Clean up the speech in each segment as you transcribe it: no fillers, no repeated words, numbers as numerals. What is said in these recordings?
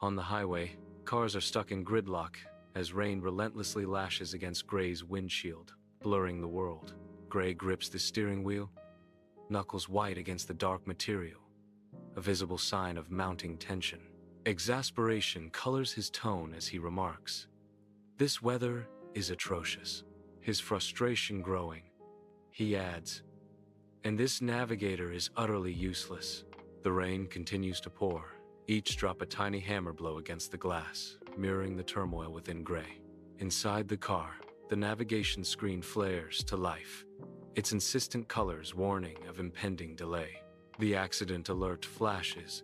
On the highway, cars are stuck in gridlock as rain relentlessly lashes against Gray's windshield, blurring the world. Gray grips the steering wheel, knuckles white against the dark material, a visible sign of mounting tension. Exasperation colors his tone as he remarks, "This weather is atrocious." His frustration growing, he adds, "And this navigator is utterly useless." The rain continues to pour, each drop a tiny hammer blow against the glass, mirroring the turmoil within Gray. Inside the car, the navigation screen flares to life, its insistent colors warning of impending delay. The accident alert flashes,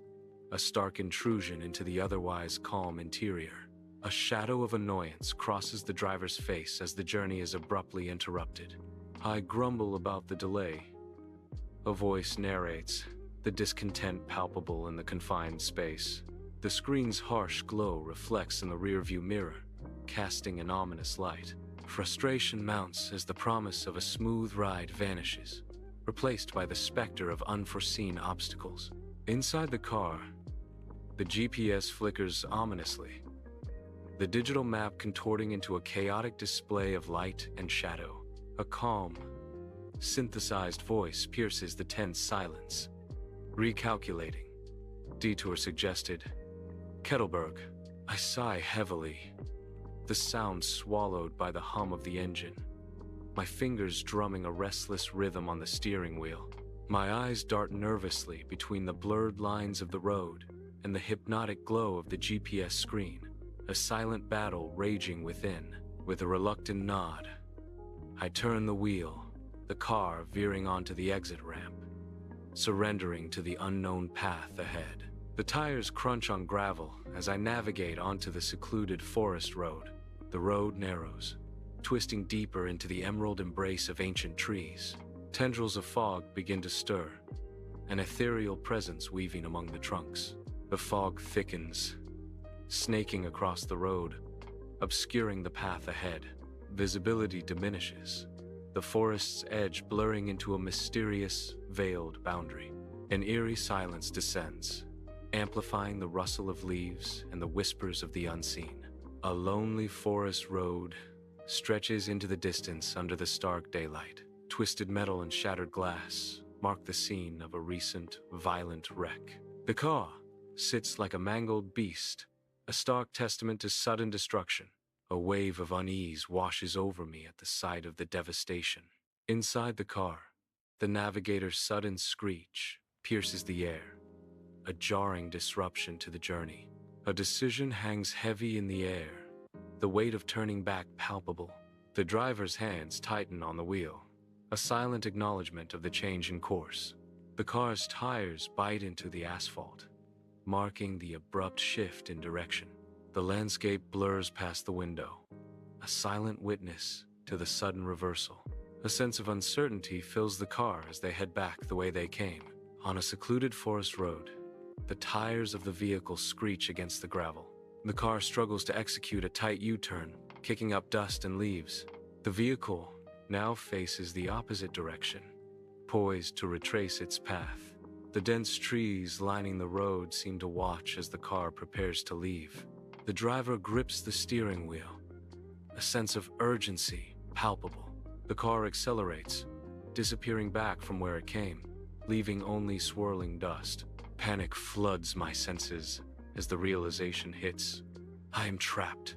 a stark intrusion into the otherwise calm interior. A shadow of annoyance crosses the driver's face as the journey is abruptly interrupted. "I grumble about the delay," a voice narrates, the discontent palpable in the confined space. The screen's harsh glow reflects in the rearview mirror, casting an ominous light. Frustration mounts as the promise of a smooth ride vanishes, replaced by the specter of unforeseen obstacles. Inside the car, the GPS flickers ominously, the digital map contorting into a chaotic display of light and shadow. A calm, synthesized voice pierces the tense silence. "Recalculating," Detour suggested. "Kettleburg." I sigh heavily, the sound swallowed by the hum of the engine, my fingers drumming a restless rhythm on the steering wheel. My eyes dart nervously between the blurred lines of the road and the hypnotic glow of the GPS screen, a silent battle raging within. With a reluctant nod, I turn the wheel, the car veering onto the exit ramp, surrendering to the unknown path ahead. The tires crunch on gravel as I navigate onto the secluded forest road. The road narrows, twisting deeper into the emerald embrace of ancient trees. Tendrils of fog begin to stir, an ethereal presence weaving among the trunks. The fog thickens, snaking across the road, obscuring the path ahead. Visibility diminishes, the forest's edge blurring into a mysterious, veiled boundary. An eerie silence descends, amplifying the rustle of leaves and the whispers of the unseen. A lonely forest road stretches into the distance under the stark daylight. Twisted metal and shattered glass mark the scene of a recent, violent wreck. The car sits like a mangled beast, a stark testament to sudden destruction. A wave of unease washes over me at the sight of the devastation. Inside the car, the navigator's sudden screech pierces the air, a jarring disruption to the journey. A decision hangs heavy in the air, the weight of turning back palpable. The driver's hands tighten on the wheel, a silent acknowledgement of the change in course. The car's tires bite into the asphalt, marking the abrupt shift in direction. The landscape blurs past the window, a silent witness to the sudden reversal. A sense of uncertainty fills the car as they head back the way they came. On a secluded forest road, the tires of the vehicle screech against the gravel. The car struggles to execute a tight U-turn, kicking up dust and leaves. The vehicle now faces the opposite direction, poised to retrace its path. The dense trees lining the road seem to watch as the car prepares to leave. The driver grips the steering wheel, a sense of urgency palpable. The car accelerates, disappearing back from where it came, leaving only swirling dust. Panic floods my senses as the realization hits. I am trapped,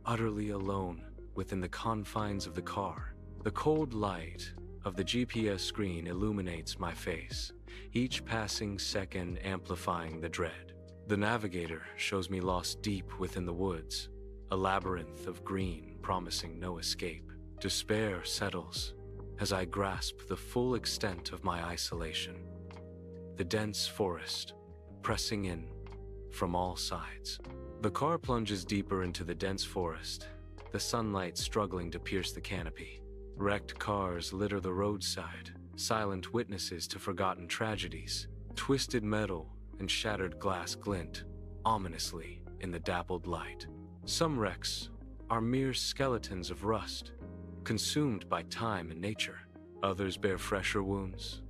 utterly alone within the confines of the car. The cold light of the GPS screen illuminates my face, each passing second amplifying the dread. The navigator shows me lost deep within the woods, a labyrinth of green promising no escape. Despair settles as I grasp the full extent of my isolation. The dense forest pressing in from all sides. The car plunges deeper into the dense forest, the sunlight struggling to pierce the canopy. Wrecked cars litter the roadside, silent witnesses to forgotten tragedies. Twisted metal and shattered glass glint ominously in the dappled light. Some wrecks are mere skeletons of rust, consumed by time and nature. Others bear fresher wounds,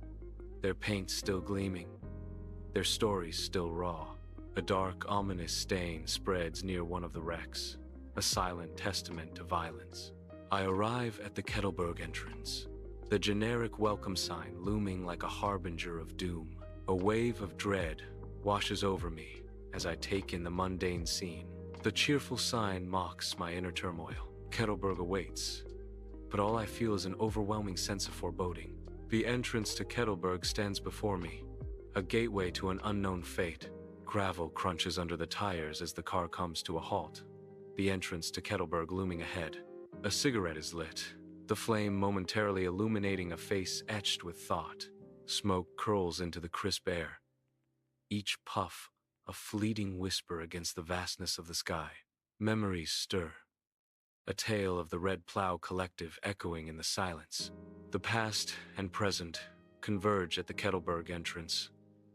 their paint still gleaming, their stories still raw. A dark, ominous stain spreads near one of the wrecks, a silent testament to violence. I arrive at the Kettleburg entrance, the generic welcome sign looming like a harbinger of doom. A wave of dread washes over me as I take in the mundane scene. The cheerful sign mocks my inner turmoil. Kettleburg awaits, but all I feel is an overwhelming sense of foreboding. The entrance to Kettleburg stands before me, a gateway to an unknown fate. Gravel crunches under the tires as the car comes to a halt, the entrance to Kettleburg looming ahead. A cigarette is lit, the flame momentarily illuminating a face etched with thought. Smoke curls into the crisp air, each puff a fleeting whisper against the vastness of the sky. Memories stir, a tale of the Red Plow Collective echoing in the silence. The past and present converge at the Kettleburg entrance,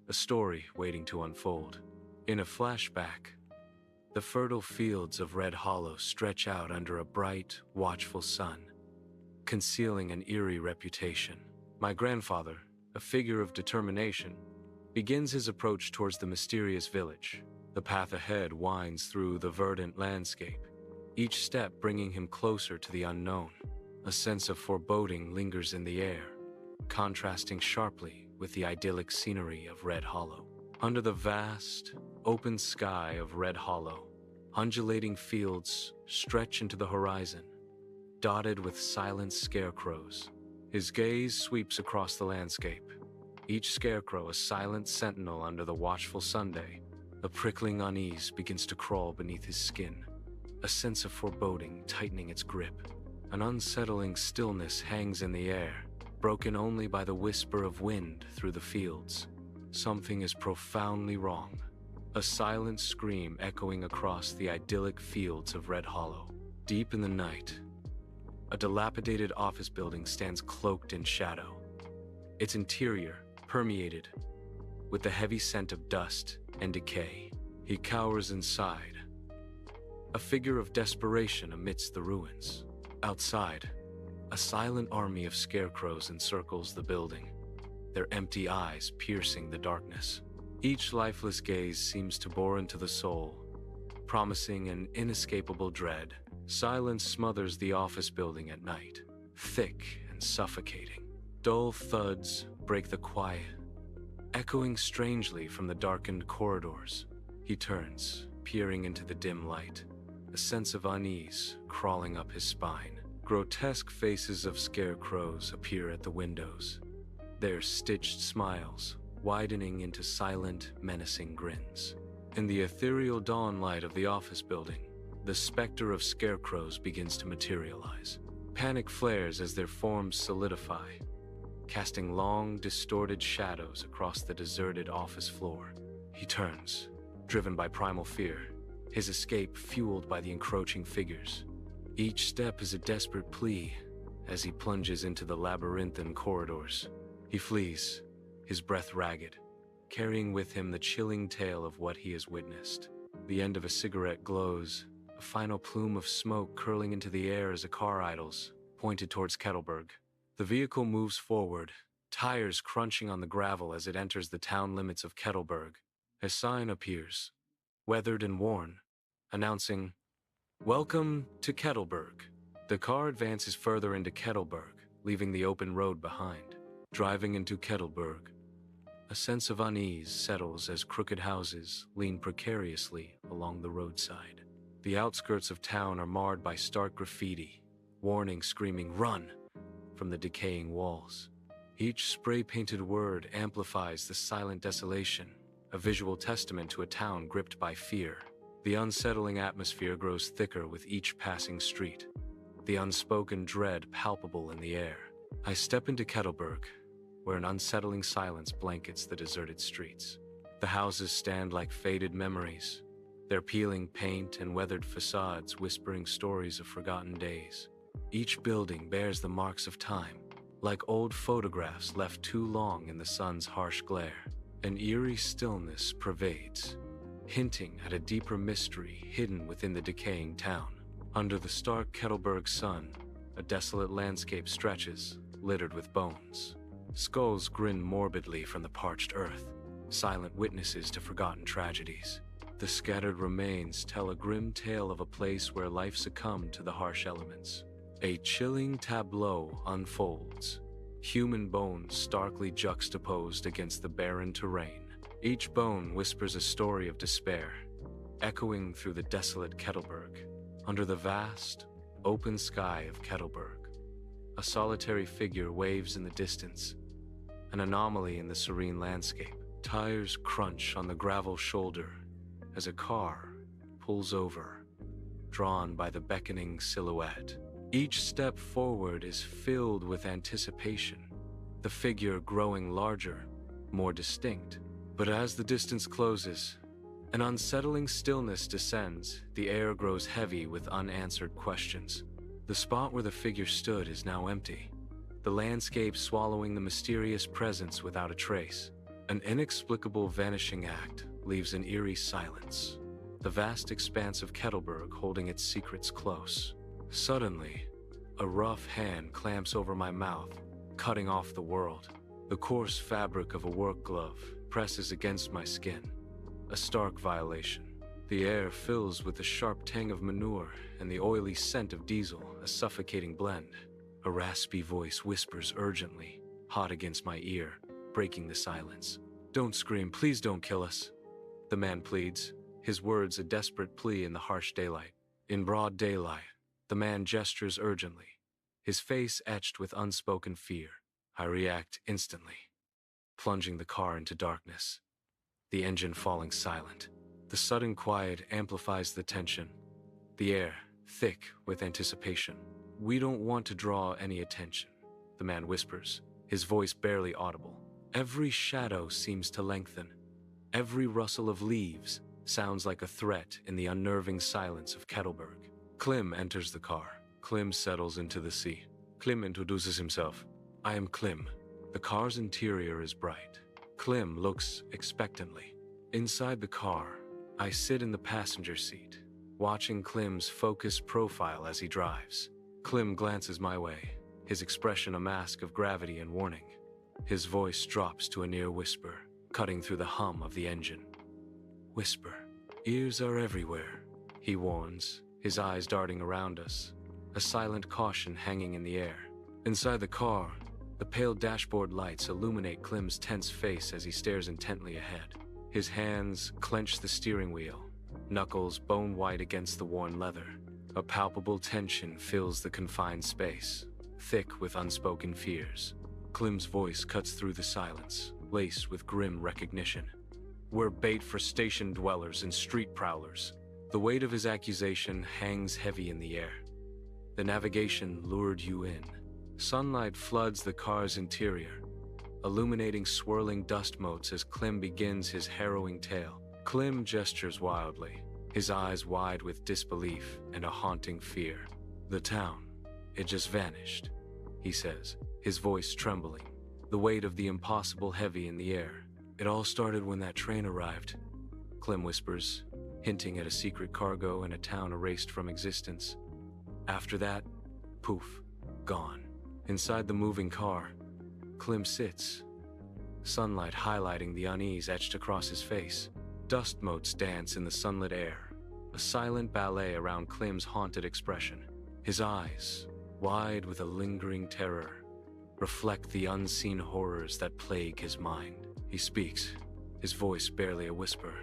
a story waiting to unfold. In a flashback, the fertile fields of Red Hollow stretch out under a bright, watchful sun, concealing an eerie reputation. My grandfather, a figure of determination, begins his approach towards the mysterious village. The path ahead winds through the verdant landscape, each step bringing him closer to the unknown. A sense of foreboding lingers in the air, contrasting sharply with the idyllic scenery of Red Hollow. Under the vast, open sky of Red Hollow, undulating fields stretch into the horizon, dotted with silent scarecrows. His gaze sweeps across the landscape, each scarecrow a silent sentinel under the watchful Sunday. A prickling unease begins to crawl beneath his skin, a sense of foreboding tightening its grip. An unsettling stillness hangs in the air, broken only by the whisper of wind through the fields. Something is profoundly wrong. A silent scream echoing across the idyllic fields of Red Hollow. Deep in the night, a dilapidated office building stands cloaked in shadow, its interior permeated with the heavy scent of dust and decay. He cowers inside, a figure of desperation amidst the ruins. Outside, a silent army of scarecrows encircles the building, their empty eyes piercing the darkness. Each lifeless gaze seems to bore into the soul, promising an inescapable dread. Silence smothers the office building at night, thick and suffocating. Dull thuds break the quiet, echoing strangely from the darkened corridors. He turns, peering into the dim light, a sense of unease crawling up his spine. Grotesque faces of scarecrows appear at the windows, their stitched smiles widening into silent, menacing grins. In the ethereal dawn light of the office building, the specter of scarecrows begins to materialize. Panic flares as their forms solidify, casting long, distorted shadows across the deserted office floor. He turns, driven by primal fear, his escape fueled by the encroaching figures. Each step is a desperate plea as he plunges into the labyrinthine corridors. He flees, his breath ragged, carrying with him the chilling tale of what he has witnessed. The end of a cigarette glows, a final plume of smoke curling into the air as a car idles, pointed towards Kettleburg. The vehicle moves forward, tires crunching on the gravel as it enters the town limits of Kettleburg. A sign appears, weathered and worn, announcing, "Welcome to Kettleburg." The car advances further into Kettleburg, leaving the open road behind. Driving into Kettleburg, a sense of unease settles as crooked houses lean precariously along the roadside. The outskirts of town are marred by stark graffiti, warnings screaming, "Run!" from the decaying walls. Each spray-painted word amplifies the silent desolation, a visual testament to a town gripped by fear. The unsettling atmosphere grows thicker with each passing street, the unspoken dread palpable in the air. I step into Kettleburg, where an unsettling silence blankets the deserted streets. The houses stand like faded memories, their peeling paint and weathered facades whispering stories of forgotten days. Each building bears the marks of time, like old photographs left too long in the sun's harsh glare. An eerie stillness pervades, hinting at a deeper mystery hidden within the decaying town. Under the stark Kettleburg sun, a desolate landscape stretches, littered with bones. Skulls grin morbidly from the parched earth, silent witnesses to forgotten tragedies. The scattered remains tell a grim tale of a place where life succumbed to the harsh elements. A chilling tableau unfolds, human bones starkly juxtaposed against the barren terrain. Each bone whispers a story of despair, echoing through the desolate Kettleburg. Under the vast, open sky of Kettleburg, a solitary figure waves in the distance, an anomaly in the serene landscape. Tires crunch on the gravel shoulder as a car pulls over, drawn by the beckoning silhouette. Each step forward is filled with anticipation, the figure growing larger, more distinct. But as the distance closes, an unsettling stillness descends. The air grows heavy with unanswered questions. The spot where the figure stood is now empty, the landscape swallowing the mysterious presence without a trace. An inexplicable vanishing act leaves an eerie silence, the vast expanse of Kettleburg holding its secrets close. Suddenly, a rough hand clamps over my mouth, cutting off the world. The coarse fabric of a work glove presses against my skin, a stark violation. The air fills with the sharp tang of manure and the oily scent of diesel, a suffocating blend. A raspy voice whispers urgently, hot against my ear, breaking the silence. "Don't scream, please don't kill us," the man pleads, his words a desperate plea in the harsh daylight. In broad daylight, the man gestures urgently, his face etched with unspoken fear. I react instantly, plunging the car into darkness, the engine falling silent. The sudden quiet amplifies the tension, the air thick with anticipation. "We don't want to draw any attention," the man whispers, his voice barely audible. Every shadow seems to lengthen. Every rustle of leaves sounds like a threat in the unnerving silence of Kettleburg. Klim enters the car. Klim settles into the seat. Klim introduces himself. "I am Klim." The car's interior is bright. Klim looks expectantly. Inside the car, I sit in the passenger seat, watching Klim's focused profile as he drives. Klim glances my way, his expression a mask of gravity and warning. His voice drops to a near whisper, cutting through the hum of the engine. "Whisper. Ears are everywhere," he warns, his eyes darting around us, a silent caution hanging in the air. Inside the car, the pale dashboard lights illuminate Klim's tense face as he stares intently ahead. His hands clench the steering wheel, knuckles bone white against the worn leather. A palpable tension fills the confined space, thick with unspoken fears. Klim's voice cuts through the silence, laced with grim recognition. "We're bait for station dwellers and street prowlers." The weight of his accusation hangs heavy in the air. The navigation lured you in. Sunlight floods the car's interior, illuminating swirling dust motes as Klim begins his harrowing tale. Klim gestures wildly, his eyes wide with disbelief and a haunting fear. "The town, it just vanished," he says, his voice trembling, the weight of the impossible heavy in the air. "It all started when that train arrived," Klim whispers, hinting at a secret cargo and a town erased from existence. "After that, poof, gone." Inside the moving car, Klim sits, sunlight highlighting the unease etched across his face. Dust motes dance in the sunlit air, a silent ballet around Klim's haunted expression. His eyes, wide with a lingering terror, reflect the unseen horrors that plague his mind. He speaks, his voice barely a whisper,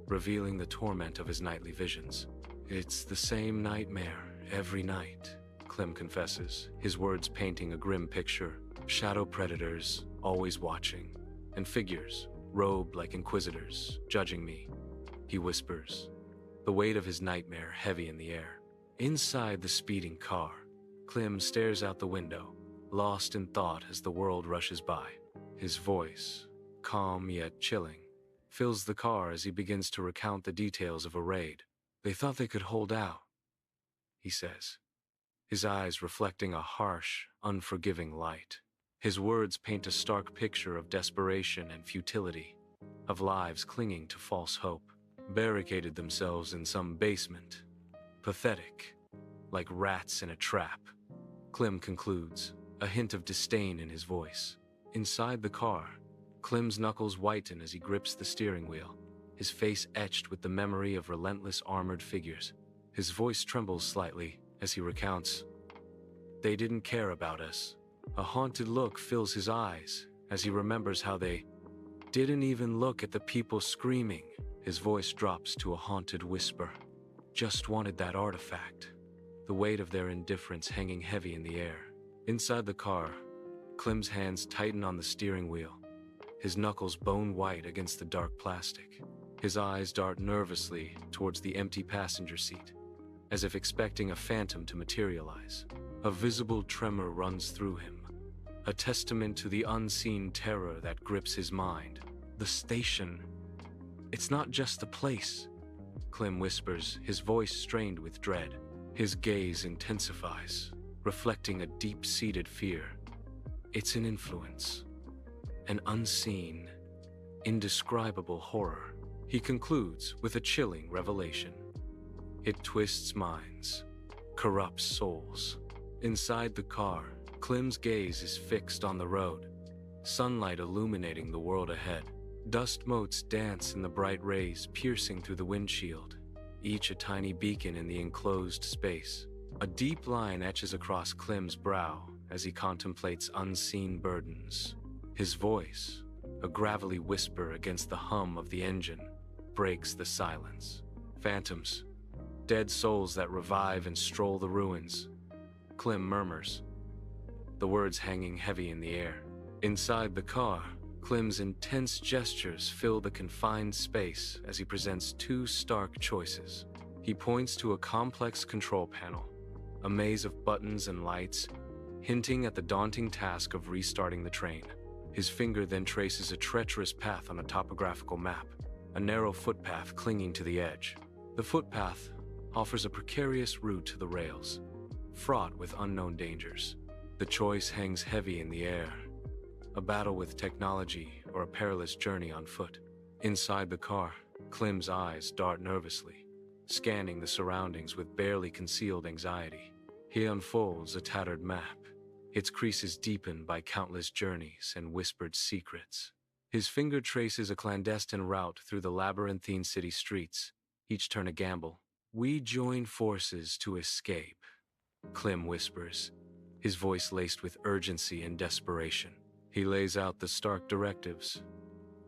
revealing the torment of his nightly visions. "It's the same nightmare every night," Klim confesses, his words painting a grim picture. "Shadow predators, always watching, and figures, robed like inquisitors, judging me," he whispers, the weight of his nightmare heavy in the air. Inside the speeding car, Klim stares out the window, lost in thought as the world rushes by. His voice, calm yet chilling, fills the car as he begins to recount the details of a raid. "They thought they could hold out," he says, his eyes reflecting a harsh, unforgiving light. His words paint a stark picture of desperation and futility, of lives clinging to false hope, barricaded themselves in some basement. Pathetic, like rats in a trap, Klim concludes, a hint of disdain in his voice. Inside the car, Klim's knuckles whiten as he grips the steering wheel. his face etched with the memory of relentless armored figures. His voice trembles slightly as he recounts, "They didn't care about us." A haunted look fills his eyes as he remembers how they didn't even look at the people screaming. His voice drops to a haunted whisper. "Just wanted that artifact." The weight of their indifference hanging heavy in the air. Inside the car, Klim's hands tighten on the steering wheel, his knuckles bone white against the dark plastic. His eyes dart nervously towards the empty passenger seat, as if expecting a phantom to materialize. A visible tremor runs through him, a testament to the unseen terror that grips his mind. "The station. It's not just the place," Klim whispers, his voice strained with dread. His gaze intensifies, reflecting a deep-seated fear. It's an influence, an unseen, indescribable horror. He concludes with a chilling revelation. It twists minds, corrupts souls. Inside the car, Klim's gaze is fixed on the road, sunlight illuminating the world ahead. Dust motes dance in the bright rays piercing through the windshield, each a tiny beacon in the enclosed space. A deep line etches across Klim's brow as he contemplates unseen burdens. His voice, a gravelly whisper against the hum of the engine, breaks the silence. "Phantoms, dead souls that revive and stroll the ruins," Klim murmurs, the words hanging heavy in the air. Inside the car, Klim's intense gestures fill the confined space as he presents two stark choices. He points to a complex control panel, a maze of buttons and lights, hinting at the daunting task of restarting the train. His finger then traces a treacherous path on a topographical map, a narrow footpath clinging to the edge. The footpath offers a precarious route to the rails, fraught with unknown dangers. The choice hangs heavy in the air, a battle with technology or a perilous journey on foot. Inside the car, Klim's eyes dart nervously, scanning the surroundings with barely concealed anxiety. He unfolds a tattered map, its creases deepened by countless journeys and whispered secrets. His finger traces a clandestine route through the labyrinthine city streets, each turn a gamble. "We join forces to escape," Klim whispers, his voice laced with urgency and desperation. He lays out the stark directives.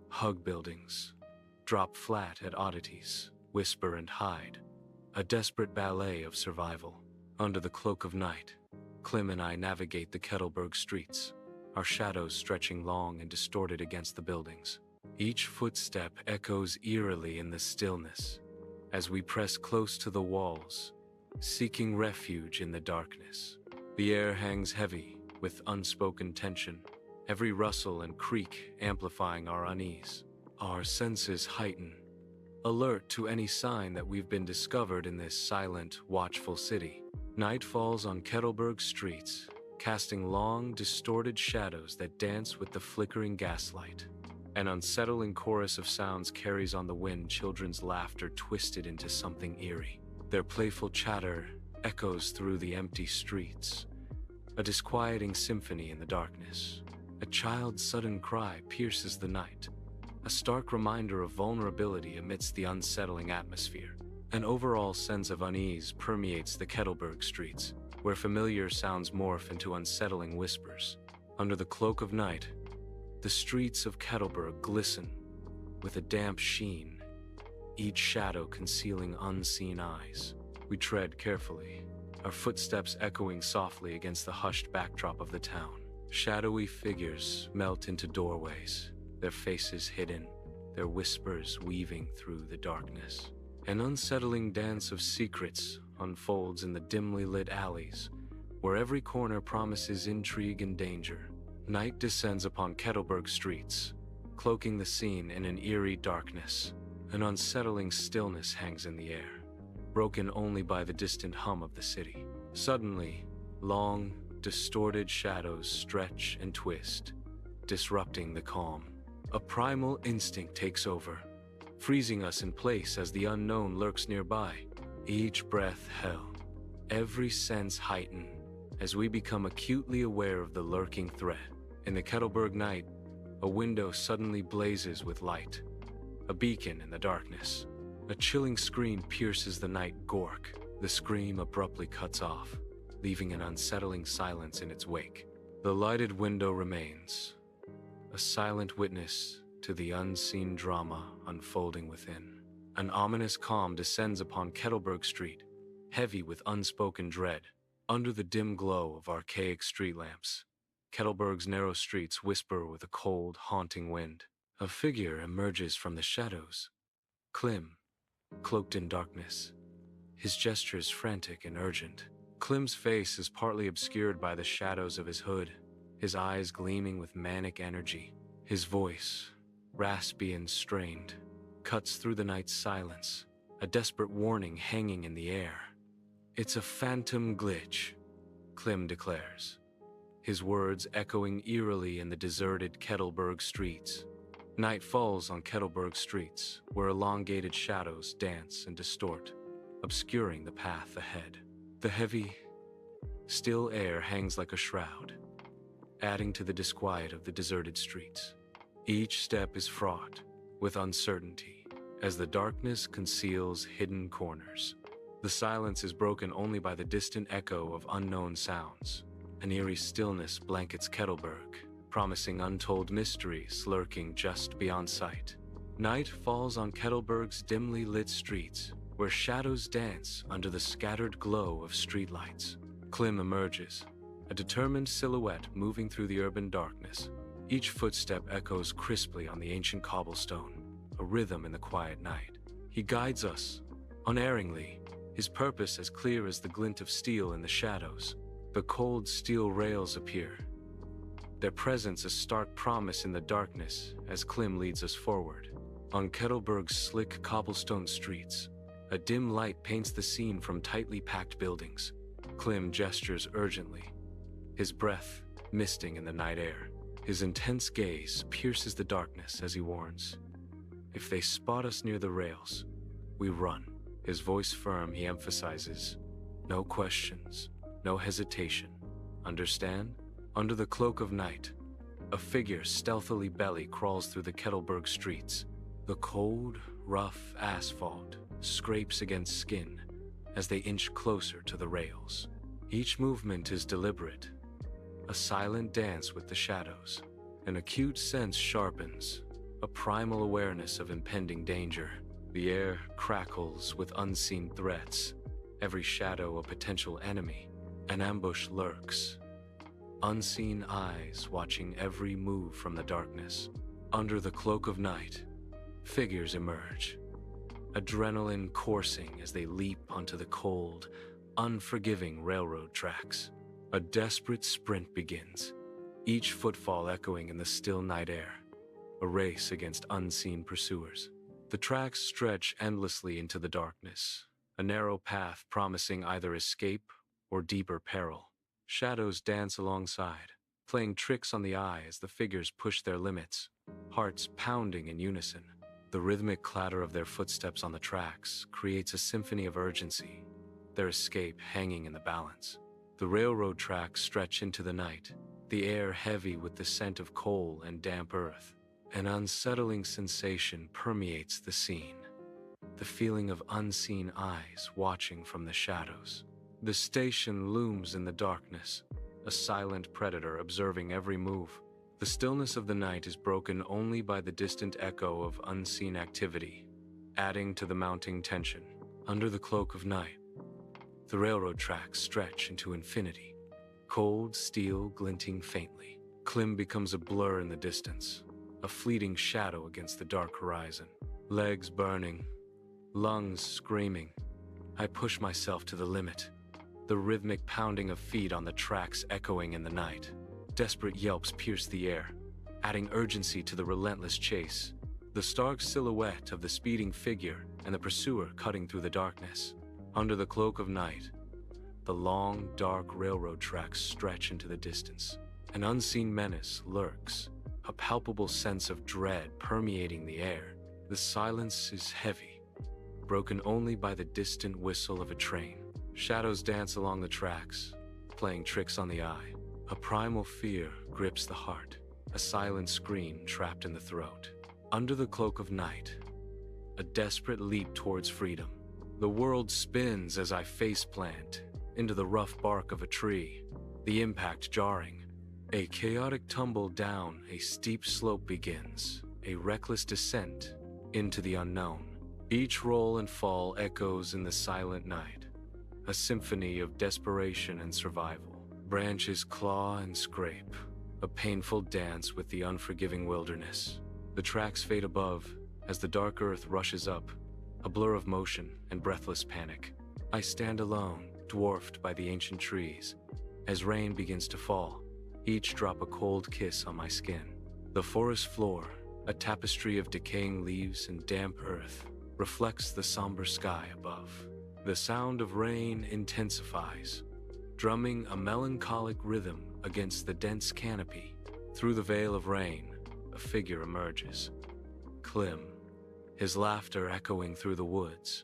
Hug buildings, drop flat at oddities, whisper and hide. A desperate ballet of survival. Under the cloak of night, Klim and I navigate the Kettleburg streets, our shadows stretching long and distorted against the buildings. Each footstep echoes eerily in the stillness as we press close to the walls, seeking refuge in the darkness. The air hangs heavy with unspoken tension, every rustle and creak amplifying our unease. Our senses heighten, alert to any sign that we've been discovered in this silent, watchful city. Night falls on Kettleburg streets, casting long, distorted shadows that dance with the flickering gaslight. An unsettling chorus of sounds carries on the wind, children's laughter twisted into something eerie. Their playful chatter echoes through the empty streets, a disquieting symphony in the darkness. A child's sudden cry pierces the night, a stark reminder of vulnerability amidst the unsettling atmosphere. An overall sense of unease permeates the Kettleburg streets, where familiar sounds morph into unsettling whispers. Under the cloak of night, the streets of Kettleburg glisten with a damp sheen, each shadow concealing unseen eyes. We tread carefully, our footsteps echoing softly against the hushed backdrop of the town. Shadowy figures melt into doorways, their faces hidden, their whispers weaving through the darkness. An unsettling dance of secrets unfolds in the dimly lit alleys, where every corner promises intrigue and danger. Night descends upon Kettleburg streets, cloaking the scene in an eerie darkness. An unsettling stillness hangs in the air, broken only by the distant hum of the city. Suddenly, long, distorted shadows stretch and twist, disrupting the calm. A primal instinct takes over, freezing us in place as the unknown lurks nearby. Each breath held, every sense heightened, as we become acutely aware of the lurking threat. In the Kettleburg night, a window suddenly blazes with light, a beacon in the darkness. A chilling scream pierces the night gork. The scream abruptly cuts off, leaving an unsettling silence in its wake. The lighted window remains, a silent witness to the unseen drama unfolding within. An ominous calm descends upon Kettleburg Street, heavy with unspoken dread. Under the dim glow of archaic street lamps, Kettleburg's narrow streets whisper with a cold, haunting wind. A figure emerges from the shadows. Klim, cloaked in darkness, his gestures frantic and urgent. Klim's face is partly obscured by the shadows of his hood, his eyes gleaming with manic energy. His voice, raspy and strained, cuts through the night's silence, a desperate warning hanging in the air. "It's a phantom glitch," Klim declares, his words echoing eerily in the deserted Kettleburg streets. Night falls on Kettleburg streets, where elongated shadows dance and distort, obscuring the path ahead. The heavy, still air hangs like a shroud, adding to the disquiet of the deserted streets. Each step is fraught with uncertainty, as the darkness conceals hidden corners. The silence is broken only by the distant echo of unknown sounds. An eerie stillness blankets Kettleburg, promising untold mysteries lurking just beyond sight. Night falls on Kettleburg's dimly lit streets, where shadows dance under the scattered glow of streetlights. Klim emerges, a determined silhouette moving through the urban darkness. Each footstep echoes crisply on the ancient cobblestone, a rhythm in the quiet night. He guides us, unerringly, his purpose as clear as the glint of steel in the shadows. The cold steel rails appear, their presence a stark promise in the darkness as Klim leads us forward. On Kettleburg's slick cobblestone streets, a dim light paints the scene from tightly packed buildings. Klim gestures urgently, his breath misting in the night air. His intense gaze pierces the darkness as he warns, "If they spot us near the rails, we run." His voice firm, he emphasizes, "No questions, no hesitation. Understand?" Under the cloak of night, a figure stealthily belly crawls through the Kettleburg streets. The cold, rough asphalt scrapes against skin as they inch closer to the rails. Each movement is deliberate, a silent dance with the shadows. An acute sense sharpens, a primal awareness of impending danger. The air crackles with unseen threats, every shadow a potential enemy. An ambush lurks, unseen eyes watching every move from the darkness. Under the cloak of night, figures emerge, adrenaline coursing as they leap onto the cold, unforgiving railroad tracks. A desperate sprint begins, each footfall echoing in the still night air, a race against unseen pursuers. The tracks stretch endlessly into the darkness, a narrow path promising either escape or deeper peril. Shadows dance alongside, playing tricks on the eye as the figures push their limits, hearts pounding in unison. The rhythmic clatter of their footsteps on the tracks creates a symphony of urgency, their escape hanging in the balance. The railroad tracks stretch into the night, the air heavy with the scent of coal and damp earth. An unsettling sensation permeates the scene, the feeling of unseen eyes watching from the shadows. The station looms in the darkness, a silent predator observing every move. The stillness of the night is broken only by the distant echo of unseen activity, adding to the mounting tension. Under the cloak of night, the railroad tracks stretch into infinity, cold steel glinting faintly. Klim becomes a blur in the distance, a fleeting shadow against the dark horizon. Legs burning, lungs screaming, I push myself to the limit. The rhythmic pounding of feet on the tracks echoing in the night. Desperate yelps pierce the air, adding urgency to the relentless chase. The stark silhouette of the speeding figure and the pursuer cutting through the darkness. Under the cloak of night, the long, dark railroad tracks stretch into the distance. An unseen menace lurks, a palpable sense of dread permeating the air. The silence is heavy, broken only by the distant whistle of a train. Shadows dance along the tracks, playing tricks on the eye. A primal fear grips the heart, a silent scream trapped in the throat. Under the cloak of night, a desperate leap towards freedom. The world spins as I faceplant into the rough bark of a tree, the impact jarring. A chaotic tumble down a steep slope begins, a reckless descent into the unknown. Each roll and fall echoes in the silent night, a symphony of desperation and survival. Branches claw and scrape, a painful dance with the unforgiving wilderness. The tracks fade above as the dark earth rushes up, a blur of motion and breathless panic. I stand alone, dwarfed by the ancient trees. As rain begins to fall, each drop a cold kiss on my skin. The forest floor, a tapestry of decaying leaves and damp earth, reflects the somber sky above. The sound of rain intensifies, drumming a melancholic rhythm against the dense canopy. Through the veil of rain, a figure emerges. Klim, his laughter echoing through the woods,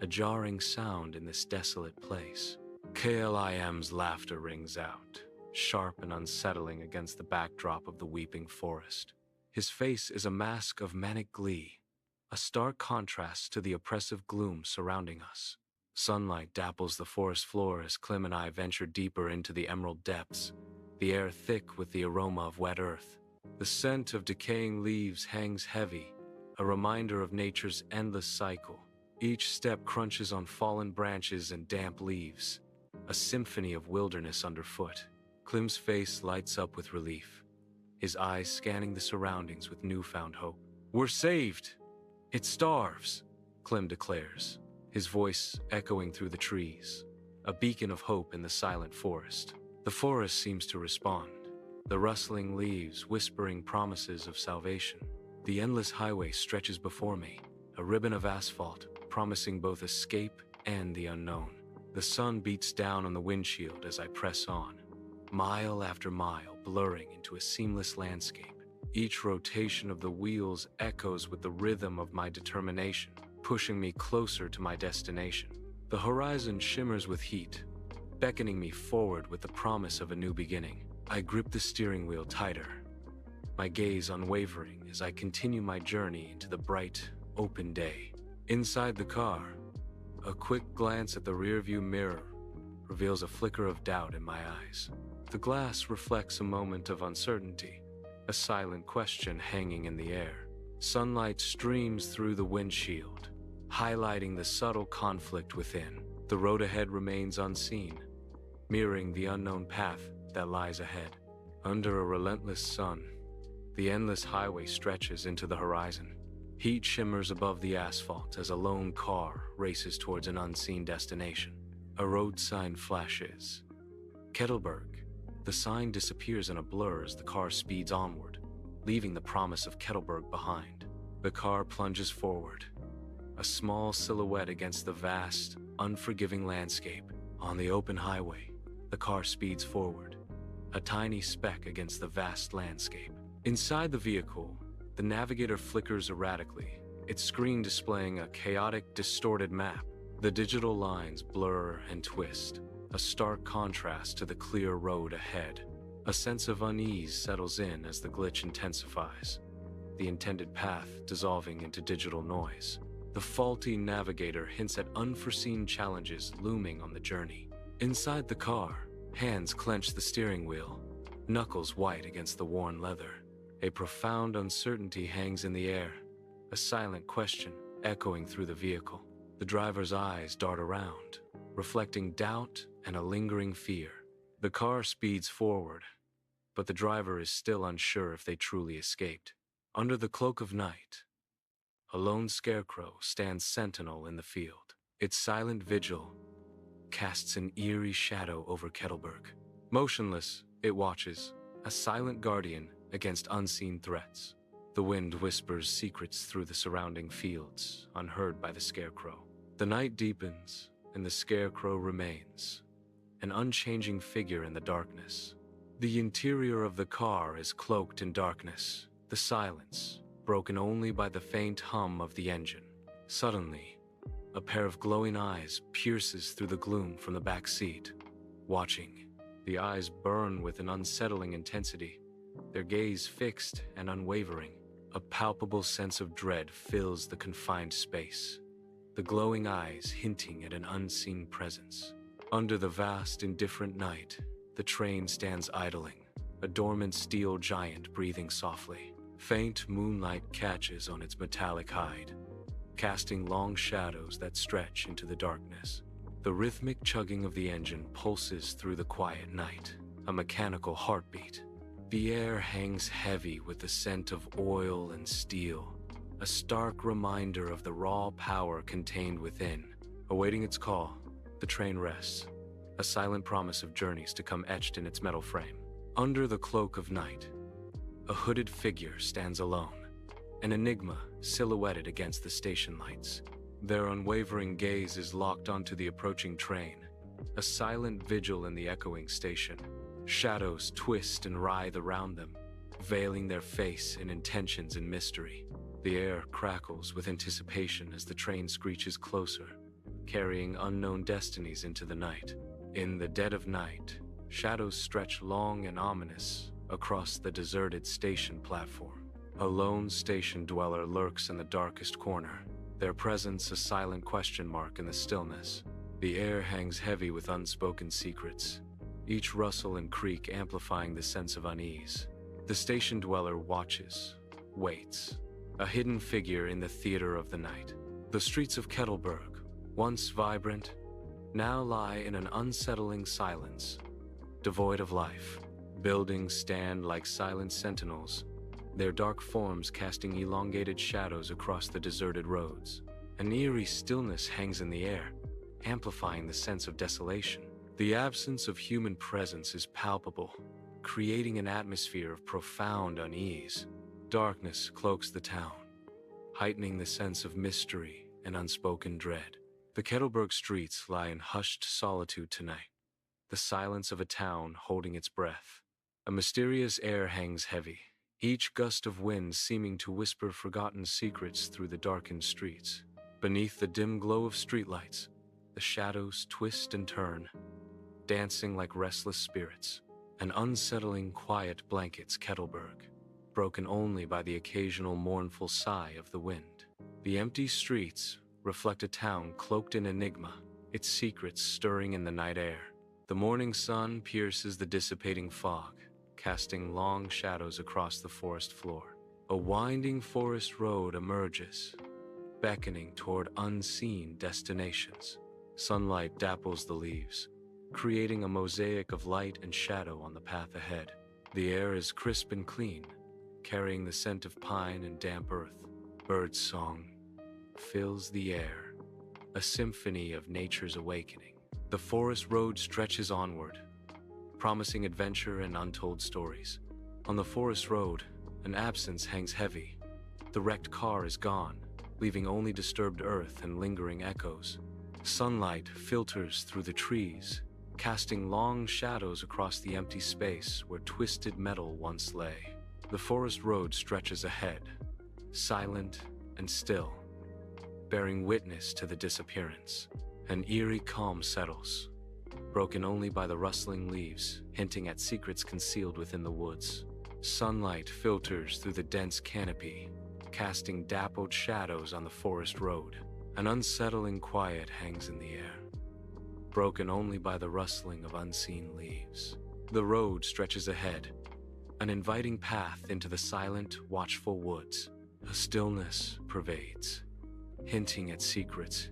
a jarring sound in this desolate place. Klim's laughter rings out, sharp and unsettling against the backdrop of the weeping forest. His face is a mask of manic glee, a stark contrast to the oppressive gloom surrounding us. Sunlight dapples the forest floor as Klim and I venture deeper into the emerald depths, the air thick with the aroma of wet earth. The scent of decaying leaves hangs heavy, a reminder of nature's endless cycle. Each step crunches on fallen branches and damp leaves, a symphony of wilderness underfoot. Klim's face lights up with relief, his eyes scanning the surroundings with newfound hope. "We're saved! It starves," Klim declares, his voice echoing through the trees, a beacon of hope in the silent forest. The forest seems to respond, the rustling leaves whispering promises of salvation. The endless highway stretches before me, a ribbon of asphalt promising both escape and the unknown. The sun beats down on the windshield as I press on, mile after mile blurring into a seamless landscape. Each rotation of the wheels echoes with the rhythm of my determination, pushing me closer to my destination. The horizon shimmers with heat, beckoning me forward with the promise of a new beginning. I grip the steering wheel tighter, my gaze unwavering as I continue my journey into the bright, open day. Inside the car, a quick glance at the rearview mirror reveals a flicker of doubt in my eyes. The glass reflects a moment of uncertainty, a silent question hanging in the air. Sunlight streams through the windshield, highlighting the subtle conflict within. The road ahead remains unseen, mirroring the unknown path that lies ahead. Under a relentless sun, the endless highway stretches into the horizon. Heat shimmers above the asphalt as a lone car races towards an unseen destination. A road sign flashes. Kettleburg. The sign disappears in a blur as the car speeds onward, leaving the promise of Kettleburg behind. The car plunges forward, a small silhouette against the vast, unforgiving landscape. On the open highway, the car speeds forward, a tiny speck against the vast landscape. Inside the vehicle, the navigator flickers erratically, its screen displaying a chaotic, distorted map. The digital lines blur and twist, a stark contrast to the clear road ahead. A sense of unease settles in as the glitch intensifies, the intended path dissolving into digital noise. The faulty navigator hints at unforeseen challenges looming on the journey. Inside the car, hands clench the steering wheel, knuckles white against the worn leather. A profound uncertainty hangs in the air, a silent question echoing through the vehicle. The driver's eyes dart around, reflecting doubt and a lingering fear. The car speeds forward, but the driver is still unsure if they truly escaped. Under the cloak of night, a lone scarecrow stands sentinel in the field. Its silent vigil casts an eerie shadow over Kettleburg. Motionless, it watches, a silent guardian against unseen threats. The wind whispers secrets through the surrounding fields, unheard by the scarecrow. The night deepens, and the scarecrow remains, an unchanging figure in the darkness. The interior of the car is cloaked in darkness, the silence broken only by the faint hum of the engine. Suddenly, a pair of glowing eyes pierces through the gloom from the back seat. Watching, the eyes burn with an unsettling intensity, their gaze fixed and unwavering. A palpable sense of dread fills the confined space, the glowing eyes hinting at an unseen presence. Under the vast, indifferent night, the train stands idling, a dormant steel giant breathing softly. Faint moonlight catches on its metallic hide, casting long shadows that stretch into the darkness. The rhythmic chugging of the engine pulses through the quiet night, a mechanical heartbeat. The air hangs heavy with the scent of oil and steel, a stark reminder of the raw power contained within. Awaiting its call, the train rests, a silent promise of journeys to come etched in its metal frame. Under the cloak of night, a hooded figure stands alone, an enigma silhouetted against the station lights. Their unwavering gaze is locked onto the approaching train, a silent vigil in the echoing station. Shadows twist and writhe around them, veiling their face in intentions and mystery. The air crackles with anticipation as the train screeches closer, carrying unknown destinies into the night. In the dead of night, shadows stretch long and ominous across the deserted station platform. A lone station dweller lurks in the darkest corner, their presence a silent question mark in the stillness. The air hangs heavy with unspoken secrets, each rustle and creak amplifying the sense of unease. The station dweller watches, waits, a hidden figure in the theater of the night. The streets of Kettleburg, once vibrant, now lie in an unsettling silence, devoid of life. Buildings stand like silent sentinels, their dark forms casting elongated shadows across the deserted roads. An eerie stillness hangs in the air, amplifying the sense of desolation. The absence of human presence is palpable, creating an atmosphere of profound unease. Darkness cloaks the town, heightening the sense of mystery and unspoken dread. The Kettleburg streets lie in hushed solitude tonight, the silence of a town holding its breath. A mysterious air hangs heavy, each gust of wind seeming to whisper forgotten secrets through the darkened streets. Beneath the dim glow of streetlights, the shadows twist and turn, dancing like restless spirits. An unsettling quiet blankets Kettleburg, broken only by the occasional mournful sigh of the wind. The empty streets reflect a town cloaked in enigma, its secrets stirring in the night air. The morning sun pierces the dissipating fog, casting long shadows across the forest floor. A winding forest road emerges, beckoning toward unseen destinations. Sunlight dapples the leaves, creating a mosaic of light and shadow on the path ahead. The air is crisp and clean, carrying the scent of pine and damp earth. Bird song fills the air, a symphony of nature's awakening. The forest road stretches onward, promising adventure and untold stories. On the forest road, an absence hangs heavy. The wrecked car is gone, leaving only disturbed earth and lingering echoes. Sunlight filters through the trees, casting long shadows across the empty space where twisted metal once lay. The forest road stretches ahead, silent and still, bearing witness to the disappearance. An eerie calm settles, broken only by the rustling leaves, hinting at secrets concealed within the woods. Sunlight filters through the dense canopy, casting dappled shadows on the forest road. An unsettling quiet hangs in the air, broken only by the rustling of unseen leaves. The road stretches ahead, an inviting path into the silent, watchful woods. A stillness pervades, hinting at secrets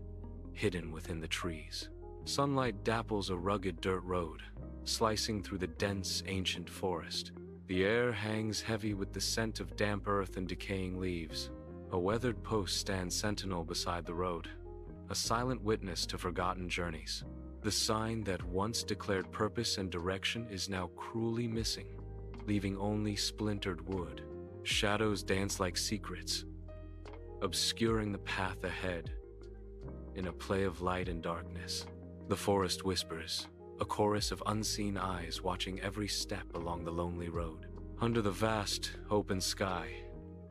hidden within the trees. Sunlight dapples a rugged dirt road, slicing through the dense, ancient forest. The air hangs heavy with the scent of damp earth and decaying leaves. A weathered post stands sentinel beside the road, a silent witness to forgotten journeys. The sign that once declared purpose and direction is now cruelly missing, leaving only splintered wood. Shadows dance like secrets, obscuring the path ahead. In a play of light and darkness, the forest whispers, a chorus of unseen eyes watching every step along the lonely road. Under the vast, open sky,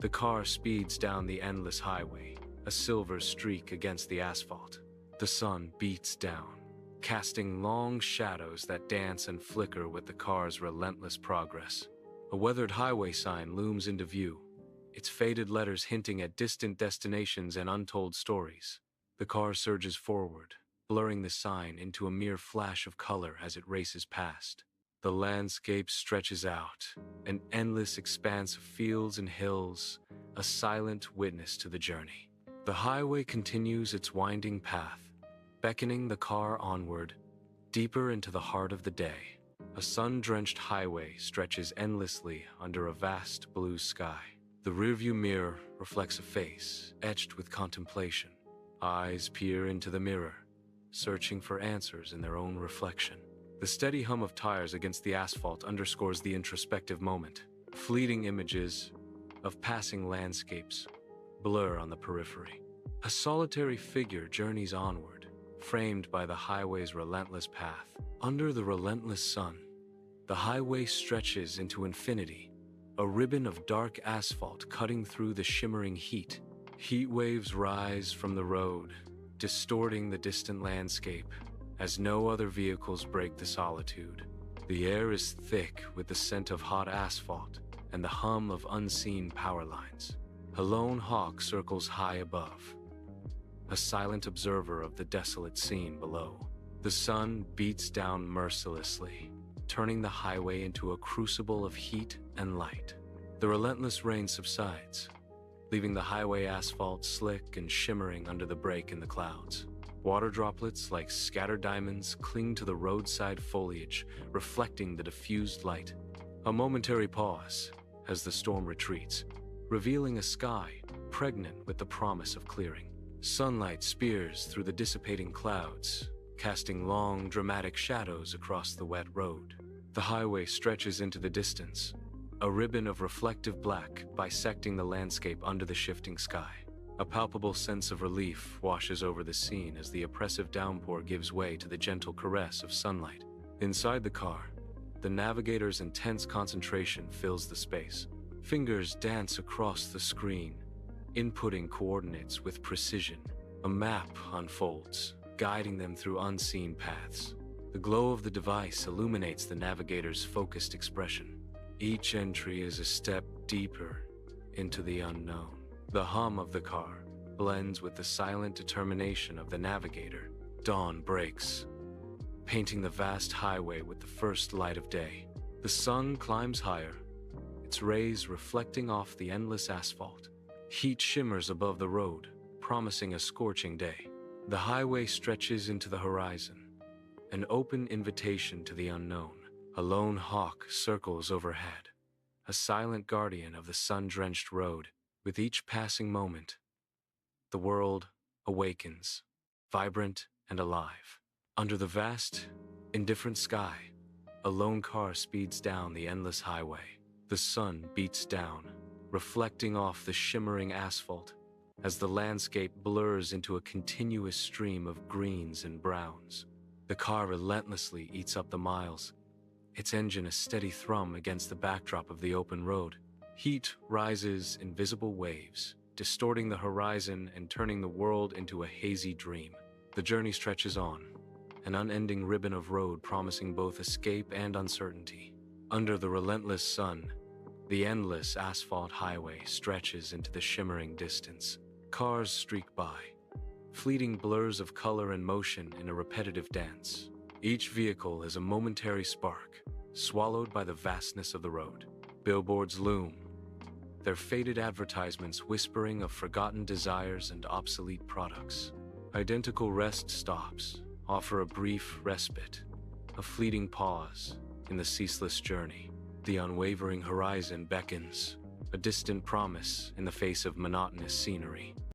the car speeds down the endless highway, a silver streak against the asphalt. The sun beats down, casting long shadows that dance and flicker with the car's relentless progress. A weathered highway sign looms into view, its faded letters hinting at distant destinations and untold stories. The car surges forward, blurring the sign into a mere flash of color as it races past. The landscape stretches out, an endless expanse of fields and hills, a silent witness to the journey. The highway continues its winding path, beckoning the car onward, deeper into the heart of the day. A sun-drenched highway stretches endlessly under a vast blue sky. The rearview mirror reflects a face etched with contemplation. Eyes peer into the mirror, searching for answers in their own reflection. The steady hum of tires against the asphalt underscores the introspective moment. Fleeting images of passing landscapes blur on the periphery. A solitary figure journeys onward, framed by the highway's relentless path. Under the relentless sun, the highway stretches into infinity, a ribbon of dark asphalt cutting through the shimmering heat. Heat waves rise from the road, distorting the distant landscape as no other vehicles break the solitude. The air is thick with the scent of hot asphalt and the hum of unseen power lines. A lone hawk circles high above, a silent observer of the desolate scene below. The sun beats down mercilessly, turning the highway into a crucible of heat and light. The relentless rain subsides, leaving the highway asphalt slick and shimmering under the break in the clouds. Water droplets like scattered diamonds cling to the roadside foliage, reflecting the diffused light. A momentary pause as the storm retreats, revealing a sky pregnant with the promise of clearing. Sunlight spears through the dissipating clouds, casting long, dramatic shadows across the wet road. The highway stretches into the distance, a ribbon of reflective black bisecting the landscape under the shifting sky. A palpable sense of relief washes over the scene as the oppressive downpour gives way to the gentle caress of sunlight. Inside the car, the navigator's intense concentration fills the space. Fingers dance across the screen, inputting coordinates with precision. A map unfolds, guiding them through unseen paths. The glow of the device illuminates the navigator's focused expression. Each entry is a step deeper into the unknown. The hum of the car blends with the silent determination of the navigator. Dawn breaks, painting the vast highway with the first light of day. The sun climbs higher, its rays reflecting off the endless asphalt. Heat shimmers above the road, promising a scorching day. The highway stretches into the horizon, an open invitation to the unknown. A lone hawk circles overhead, a silent guardian of the sun-drenched road. With each passing moment, the world awakens, vibrant and alive. Under the vast, indifferent sky, a lone car speeds down the endless highway. The sun beats down, reflecting off the shimmering asphalt as the landscape blurs into a continuous stream of greens and browns. The car relentlessly eats up the miles, its engine a steady thrum against the backdrop of the open road. Heat rises in visible waves, distorting the horizon and turning the world into a hazy dream. The journey stretches on, an unending ribbon of road promising both escape and uncertainty. Under the relentless sun, the endless asphalt highway stretches into the shimmering distance. Cars streak by, fleeting blurs of color and motion in a repetitive dance. Each vehicle is a momentary spark, swallowed by the vastness of the road. Billboards loom, their faded advertisements whispering of forgotten desires and obsolete products. Identical rest stops offer a brief respite, a fleeting pause in the ceaseless journey. The unwavering horizon beckons, a distant promise in the face of monotonous scenery.